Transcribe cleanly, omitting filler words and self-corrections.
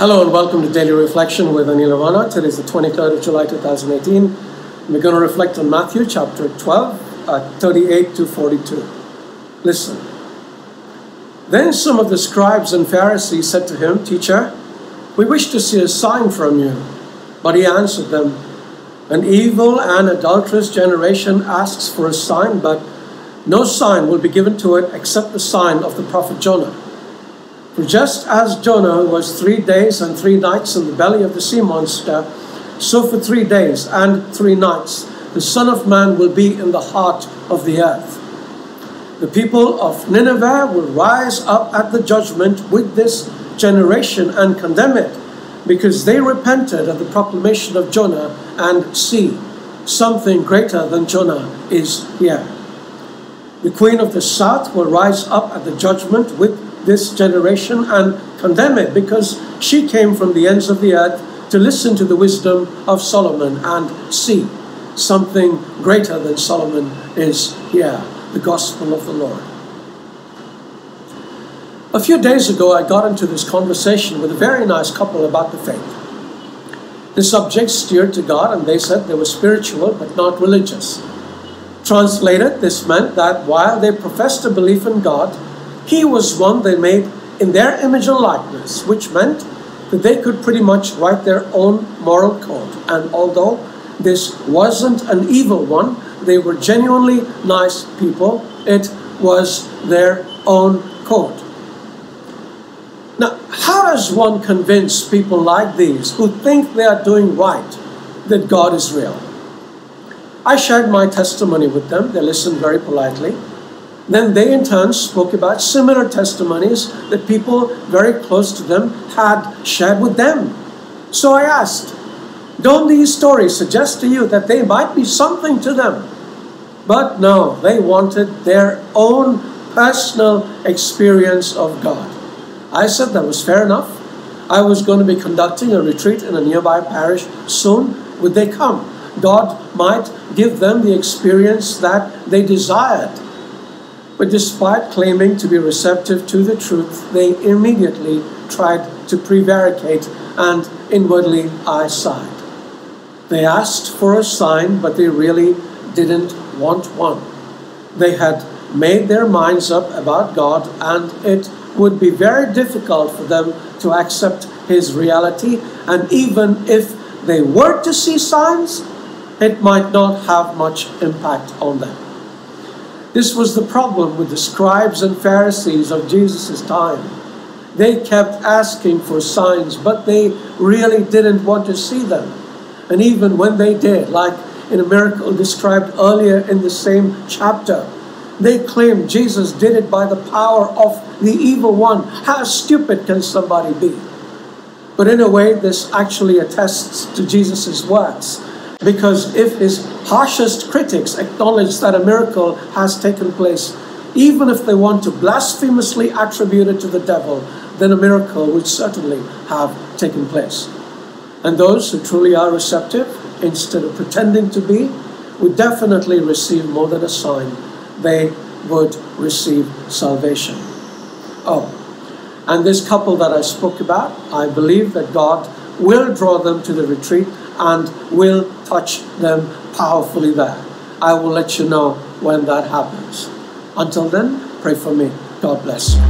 Hello and welcome to Daily Reflection with Aneel Aranha. Today is the 23rd of July 2018. We're going to reflect on Matthew chapter 12, 38 to 42. Listen. Then some of the scribes and Pharisees said to him, "Teacher, we wish to see a sign from you." But he answered them, "An evil and adulterous generation asks for a sign, but no sign will be given to it except the sign of the prophet Jonah. For just as Jonah was 3 days and 3 nights in the belly of the sea monster, so for 3 days and 3 nights the Son of Man will be in the heart of the earth. The people of Nineveh will rise up at the judgment with this generation and condemn it, because they repented at the proclamation of Jonah, and see, something greater than Jonah is here. The queen of the south will rise up at the judgment with this generation and condemn it, because she came from the ends of the earth to listen to the wisdom of Solomon, and see, something greater than Solomon is here, the gospel of the Lord." A few days ago, I got into this conversation with a very nice couple about the faith. The subject steered to God, and they said they were spiritual but not religious. Translated, this meant that while they professed a belief in God, He was one they made in their image and likeness, which meant that they could pretty much write their own moral code. And although this wasn't an evil one, they were genuinely nice people, it was their own code. Now, how does one convince people like these, who think they are doing right, that God is real? I shared my testimony with them. They listened very politely. Then they in turn spoke about similar testimonies that people very close to them had shared with them. So I asked, don't these stories suggest to you that they might be something to them? But no, they wanted their own personal experience of God. I said that was fair enough. I was going to be conducting a retreat in a nearby parish soon. Would they come? God might give them the experience that they desired. But despite claiming to be receptive to the truth, they immediately tried to prevaricate, and inwardly I sighed. They asked for a sign, but they really didn't want one. They had made their minds up about God, and it would be very difficult for them to accept His reality, and even if they were to see signs, it might not have much impact on them. This was the problem with the scribes and Pharisees of Jesus' time. They kept asking for signs, but they really didn't want to see them. And even when they did, like in a miracle described earlier in the same chapter, they claimed Jesus did it by the power of the evil one. How stupid can somebody be? But in a way, this actually attests to Jesus' works. Because if His harshest critics acknowledge that a miracle has taken place, even if they want to blasphemously attribute it to the devil, then a miracle would certainly have taken place. And those who truly are receptive, instead of pretending to be, would definitely receive more than a sign. They would receive salvation. Oh, and this couple that I spoke about, I believe that God will draw them to the retreat and will touch them powerfully there. I will let you know when that happens. Until then, pray for me. God bless you.